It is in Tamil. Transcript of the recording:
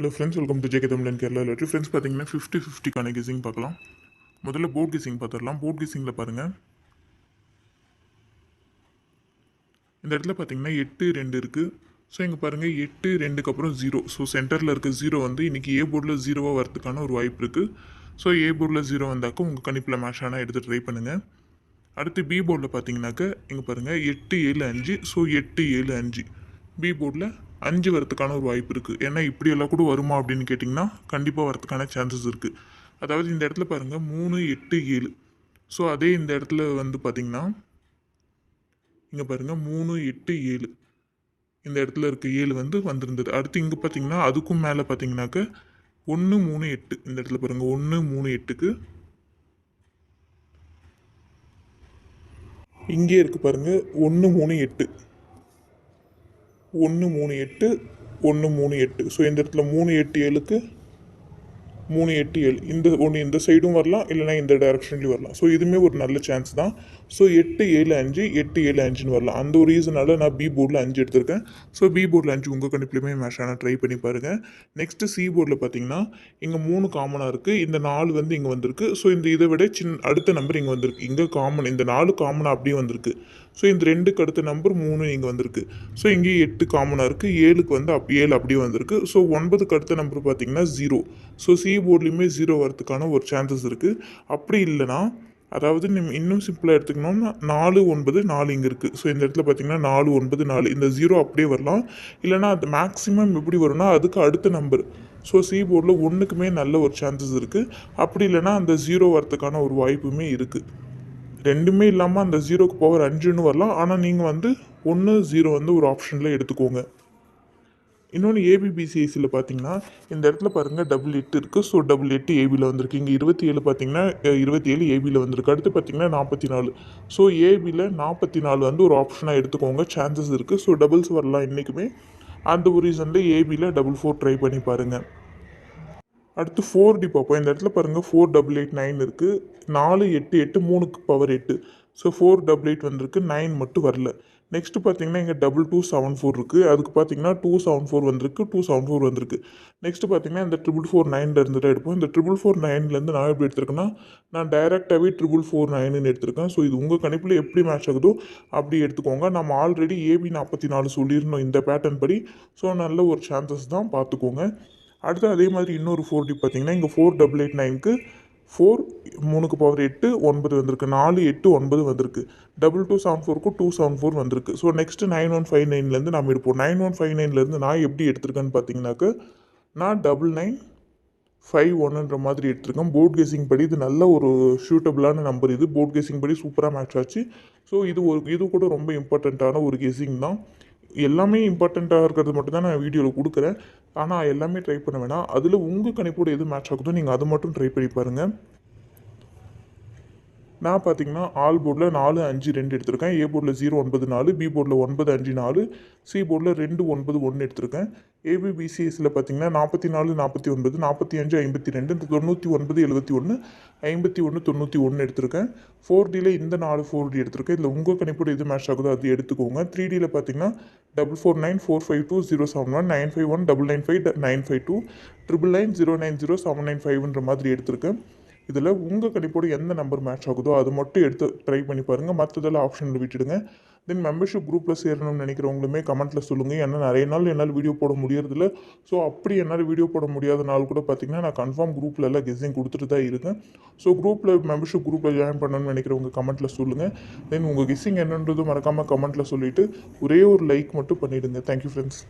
Hello friends, welcome to JK தமிழன் கேரளா லாட்ரி. ஃப்ரெண்ட்ஸ் பார்த்தீங்கன்னா 50-50க்கான கெஸிங் பார்க்கலாம். முதல்ல போர்ட் கெஸிங் பார்த்துடலாம். போர்ட் கெஸிங்கில் பாருங்கள், இந்த இடத்துல பார்த்தீங்கன்னா 8-2 இருக்குது. ஸோ இங்கே பாருங்கள் 8-2க்கு அப்புறம் 0. ஸோ சென்டரில் இருக்க 0 வந்து இன்றைக்கி ஏ போர்டில் 0வாக வரதுக்கான ஒரு வாய்ப்பு இருக்குது. ஸோ ஏ போர்டில் 0 வந்தாக்க உங்கள் கணிப்பில் மேட்ச் ஆனால் எடுத்து ட்ரை பண்ணுங்கள். அடுத்து பி போர்டில் பார்த்தீங்கன்னாக்க இங்கே பாருங்கள் 8-7-5. ஸோ 8-7-5 பி போர்டில் 5 வரதுக்கான ஒரு வாய்ப்பு இருக்குது. ஏன்னா இப்படியெல்லாம் கூட வருமா அப்படின்னு கேட்டிங்கன்னா கண்டிப்பாக வரதுக்கான சான்சஸ் இருக்குது. அதாவது இந்த இடத்துல பாருங்கள் 3-8-7. ஸோ அதே இந்த இடத்துல வந்து பார்த்திங்கன்னா இங்கே பாருங்கள் 3-8-7 இந்த இடத்துல இருக்க 7 வந்து வந்திருந்தது. அடுத்து இங்கே பார்த்தீங்கன்னா அதுக்கும் மேலே பார்த்தீங்கன்னாக்க 1-3-8 இந்த இடத்துல பாருங்கள் 1-3-8க்கு இங்கே இருக்குது பாருங்கள் 1-3-8 1-3-8 1-3-8. ஸோ இந்த இடத்துல 3-8-7க்கு 3-8-7 இந்த ஒன்று இந்த சைடும் வரலாம், இல்லைனா இந்த டைரக்ஷன்லேயும் வரலாம். ஸோ இதுவுமே ஒரு நல்ல சான்ஸ் தான். ஸோ 8-7-5 8-7-5ன்னு வரலாம். அந்த ஒரு ரீசனால் நான் பி போர்டில் 5 எடுத்திருக்கேன். ஸோ பி போர்டில் 5 உங்கள் கணிப்புலையுமே மேட்ச் ஆனால் ட்ரை பண்ணி பாருங்கள். நெக்ஸ்ட்டு சி போர்டில் பார்த்தீங்கன்னா இங்கே 3 காமனாக இருக்குது. இந்த 4 வந்து இங்கே வந்திருக்கு. ஸோ இந்த இதை விட அடுத்த நம்பர் இங்கே வந்திருக்கு. இங்கே காமன், இந்த 4 காமனாக அப்படியே வந்திருக்கு. ஸோ இந்த 2க்கு அடுத்த நம்பர் 3 இங்கே வந்திருக்கு. ஸோ இங்கே 8 காமனாக இருக்குது. 7க்கு வந்து 7 அப்படியே வந்திருக்கு. ஸோ 9க்கு அடுத்த நம்பர் பார்த்தீங்கன்னா 0. ஸோ சி போர்ட்லேயுமே 0 வரதுக்கான ஒரு சான்சஸ் இருக்குது. அப்படி இல்லைனா, அதாவது நம்ம இன்னும் சிம்பிளாக எடுத்துக்கணும்னா 4-9-4 இங்கே இருக்குது. ஸோ இந்த இடத்துல பார்த்தீங்கன்னா 4-9-4 இந்த 0 அப்படியே வரலாம். இல்லைனா அது மேக்ஸிமம் எப்படி வரும்னா அதுக்கு அடுத்த நம்பர். ஸோ சி போர்டில் 1க்குமே நல்ல ஒரு சான்சஸ் இருக்குது. அப்படி இல்லைனா அந்த 0 வரதுக்கான ஒரு வாய்ப்புமே இருக்குது. ரெண்டுமே இல்லாமல் அந்த 0க்கு பவர் 5ன்னு வரலாம். ஆனால் நீங்கள் வந்து 1-0 வந்து ஒரு ஆப்ஷனில் எடுத்துக்கோங்க. இன்னொன்று ஏபிபிசிஐசியில் பார்த்தீங்கன்னா இந்த இடத்துல பாருங்கள் 8 இருக்குது. ஸோ 8 ஏபியில் வந்திருக்கு. இங்கே 27 பார்த்தீங்கன்னா 27 ஏபியில் வந்திருக்கு. அடுத்து பார்த்தீங்கன்னா 44. ஸோ ஏபியில் 44 வந்து ஒரு ஆப்ஷனாக எடுத்துக்கோங்க. சான்சஸ் இருக்குது. ஸோ டபுள்ஸ் வரலாம் இன்றைக்குமே. அந்த ஒரு ரீசனில் ஏபியில் 4 ட்ரை பண்ணி பாருங்கள். அடுத்து 4D பார்ப்போம். இந்த இடத்துல பாருங்கள் 4-8-9 இருக்குது. 4-8-8 3க்கு பவர் 8. ஸோ 4-8 வந்திருக்கு. 9 மட்டும் வரல. நெக்ஸ்ட்டு பார்த்தீங்கன்னா இங்கே 2274 இருக்குது. அதுக்கு பார்த்தீங்கன்னா 274 வந்திருக்கு. 274 வந்திருக்கு. நெக்ஸ்ட்டு பார்த்தீங்கன்னா இந்த 449 இருந்து தான் எடுப்போம். இந்த 449 நான் எப்படி எடுத்திருக்கேன்னா, நான் டைரெக்டாகவே 449ன்னு எடுத்திருக்கேன். ஸோ இது உங்கள் கணிப்பில் எப்படி மேட்ச் ஆகுதோ அப்படி எடுத்துக்கோங்க. நம்ம ஆல்ரெடி ஏபி 44 சொல்லியிருந்தோம் இந்த பேட்டர்ன் படி. ஸோ நல்ல ஒரு சான்சஸ் தான், பார்த்துக்கோங்க. அடுத்து அதே மாதிரி இன்னொரு 4D பார்த்தீங்கன்னா இங்கே 4-8-9க்கு 3க்கு பவர் 8 9 வந்திருக்கு. 4-8-9 வந்திருக்கு. 2274க்கு 274 வந்திருக்கு. ஸோ நெக்ஸ்ட்டு 9159 நம்ம எடுப்போம். 9159 நான் எப்படி எடுத்திருக்கேன்னு பார்த்தீங்கன்னாக்க, நான் 9951 மாதிரி எடுத்திருக்கேன். போர்ட் கெஸிங் படி இது நல்ல ஒரு ஷூட்டபிளான நம்பர். இது போர்ட் கெஸிங் படி சூப்பராக மேட்ச் ஆச்சு. ஸோ இது கூட ரொம்ப இம்பார்ட்டண்ட்டான ஒரு கெஸிங் தான். எல்லாமே இம்பார்ட்டண்ட்டாக இருக்கிறது மட்டும் தான் நான் வீடியோவில் கொடுக்குறேன். ஆனால் எல்லாமே ட்ரை பண்ண வேணாம். அதில் உங்கள் கணிப்போடு எது மேட்ச் ஆகுதோ நீங்கள் அதை மட்டும் ட்ரை பண்ணி பாருங்கள். நான் பார்த்தீங்கன்னா ஆல் போர்டில் 4-5-2 எடுத்திருக்கேன். ஏ போர்டில் 0-9-4, பி போர்டில் 9-5-4, சி போர்டில் 2-9-1 எடுத்திருக்கேன். ஏபிபிசிஎஸில் பார்த்தீங்கன்னா 44-49, 45-52, 99-71, 51-91 எடுத்திருக்கேன். 4Dயில் இந்த 4D எடுத்திருக்கேன். இதில் உங்கள் கணிப்போடு எது மேட்ச் ஆகுதோ அது எடுத்துக்கோங்க. 3Dயில் பார்த்தீங்கன்னா 449-452-071, 951-995-952, 999-090-795ன்ற மாதிரி எடுத்திருக்கேன். இதில் உங்கள் கணிப்போடு எந்த நம்பர் மேட்ச் ஆகுதோ அது மட்டும் எடுத்து ட்ரை பண்ணி பாருங்கள். மற்றதெல்லாம் ஆப்ஷனில் விட்டுடுங்க. தென் மெம்பர்ஷிப் குரூப்பில் சேரணும்னு நினைக்கிறவங்களுமே கமெண்ட்டில் சொல்லுங்கள். ஏன்னா நிறைய நாள் என்னால் வீடியோ போட முடியறதில்ல. ஸோ அப்படி என்னால் வீடியோ போட முடியாத நாள் கூட பார்த்திங்கன்னா நான் கன்ஃபார்ம் குரூப்பில் எல்லாம் கெஸ்ஸிங் கொடுத்துட்டு தான் இருக்கேன். ஸோ மெம்பர்ஷிப் குரூப்பில் ஜாயின் பண்ணணும்னு நினைக்கிறவங்க கமெண்ட்டில் சொல்லுங்கள். தென் உங்கள் கெஸ்ஸிங் என்னன்றதும் மறக்காமல் கமெண்ட்டில் சொல்லிவிட்டு ஒரே ஒரு லைக் மட்டும் பண்ணிவிடுங்க. Thank you friends.